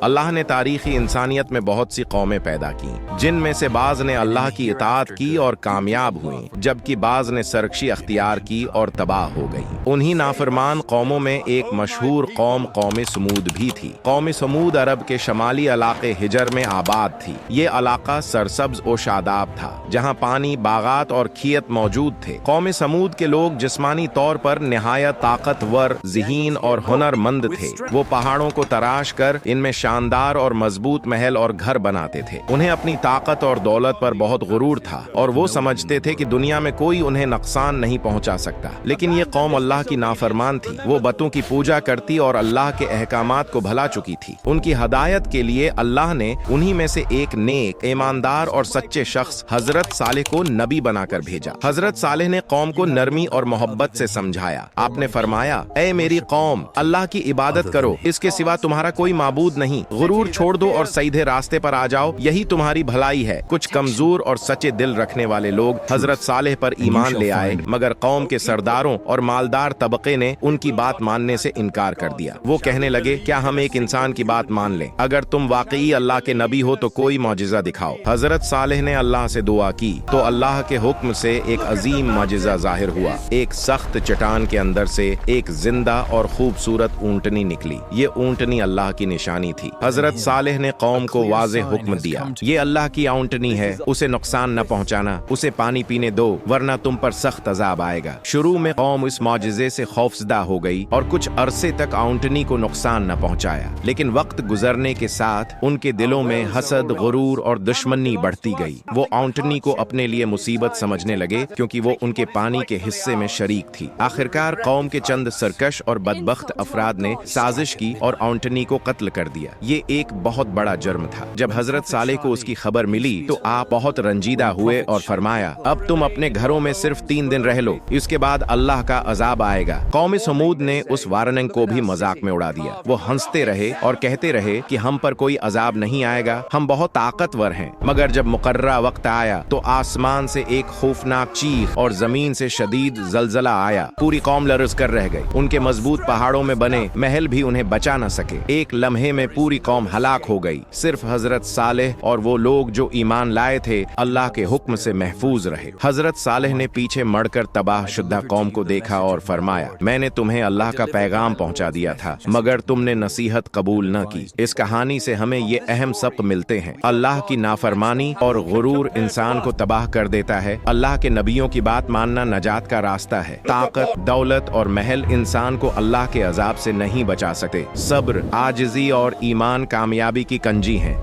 اللہ نے تاریخی انسانیت میں بہت سی قومیں پیدا کی، جن میں سے بعض نے اللہ کی اطاعت کی اور کامیاب ہوئیں، جبکہ بعض نے سرکشی اختیار کی اور تباہ ہو گئی۔ انہی نافرمان قوموں میں ایک مشہور قوم قوم سمود بھی تھی۔ قوم سمود عرب کے شمالی علاقے حجر میں آباد تھی۔ یہ علاقہ سرسبز و شاداب تھا، جہاں پانی، باغات اور کھیت موجود تھے۔ قوم سمود کے لوگ جسمانی طور پر نہایت طاقتور، ذہین اور ہنر مند تھے۔ وہ پہاڑوں کو تراش کر ان میں شاندار اور مضبوط محل اور گھر بناتے تھے۔ انہیں اپنی طاقت اور دولت پر بہت غرور تھا اور وہ سمجھتے تھے کہ دنیا میں کوئی انہیں نقصان نہیں پہنچا سکتا۔ لیکن یہ قوم اللہ کی نافرمان تھی۔ وہ بتوں کی پوجا کرتی اور اللہ کے احکامات کو بھلا چکی تھی۔ ان کی ہدایت کے لیے اللہ نے انہی میں سے ایک نیک، ایماندار اور سچے شخص حضرت صالح کو نبی بنا کر بھیجا۔ حضرت صالح نے قوم کو نرمی اور محبت سے سمجھایا۔ آپ نے فرمایا، اے میری قوم، اللہ کی عبادت کرو، اس کے سوا تمہارا کوئی معبود نہیں۔ غرور چھوڑ دو اور سیدھے راستے پر آ جاؤ، یہی تمہاری بھلائی ہے۔ کچھ کمزور اور سچے دل رکھنے والے لوگ حضرت صالح پر ایمان لے آئے، مگر قوم کے سرداروں اور مالدار طبقے نے ان کی بات ماننے سے انکار کر دیا۔ وہ کہنے لگے، کیا ہم ایک انسان کی بات مان لیں؟ اگر تم واقعی اللہ کے نبی ہو تو کوئی معجزہ دکھاؤ۔ حضرت صالح نے اللہ سے دعا کی تو اللہ کے حکم سے ایک عظیم معجزہ ظاہر ہوا۔ ایک سخت چٹان کے اندر سے ایک زندہ اور خوبصورت اونٹنی نکلی۔ یہ اونٹنی اللہ کی نشانی تھی۔ حضرت صالح نے قوم کو واضح حکم دیا، یہ اللہ کی اونٹنی ہے، اسے نقصان نہ پہنچانا، اسے پانی پینے دو ورنہ تم پر سخت عذاب آئے گا۔ شروع میں قوم اس معجزے سے خوفزدہ ہو گئی اور کچھ عرصے تک اونٹنی کو نقصان نہ پہنچایا، لیکن وقت گزرنے کے ساتھ ان کے دلوں میں حسد، غرور اور دشمنی بڑھتی گئی۔ وہ اونٹنی کو اپنے لیے مصیبت سمجھنے لگے کیونکہ وہ ان کے پانی کے حصے میں شریک تھی۔ آخرکار قوم کے چند سرکش اور بدبخت افراد نے سازش کی اور اونٹنی کو قتل کر دیا۔ یہ ایک بہت بڑا جرم تھا۔ جب حضرت صالح کو اس کی خبر ملی تو آپ بہت رنجیدہ ہوئے اور فرمایا، اب تم اپنے گھروں میں صرف 3 دن رہ لو، اس کے بعد اللہ کا عذاب آئے گا۔ قوم سمود نے اس وارننگ کو بھی مذاق میں اڑا دیا۔ وہ ہنستے رہے اور کہتے رہے کہ ہم پر کوئی عذاب نہیں آئے گا، ہم بہت طاقتور ہیں۔ مگر جب مقررہ وقت آیا تو آسمان سے ایک خوفناک چیخ اور زمین سے شدید زلزلہ آیا۔ پوری قوم لرز کر رہ گئی۔ ان کے مضبوط پہاڑوں میں بنے محل بھی انہیں بچا نہ سکے۔ ایک لمحے میں پوری قوم ہلاک ہو گئی۔ صرف حضرت صالح اور وہ لوگ جو ایمان لائے تھے اللہ کے حکم سے محفوظ رہے۔ حضرت صالح نے پیچھے مڑ کر تباہ شدہ قوم کو دیکھا اور فرمایا، میں نے تمہیں اللہ کا پیغام پہنچا دیا تھا مگر تم نے نصیحت قبول نہ کی۔ اس کہانی سے ہمیں یہ اہم سبق ملتے ہیں، اللہ کی نافرمانی اور غرور انسان کو تباہ کر دیتا ہے۔ اللہ کے نبیوں کی بات ماننا نجات کا راستہ ہے۔ طاقت، دولت اور محل انسان کو اللہ کے عذاب سے نہیں بچا سکتے۔ صبر، عاجزی اور ایمان کامیابی کی کنجی ہیں۔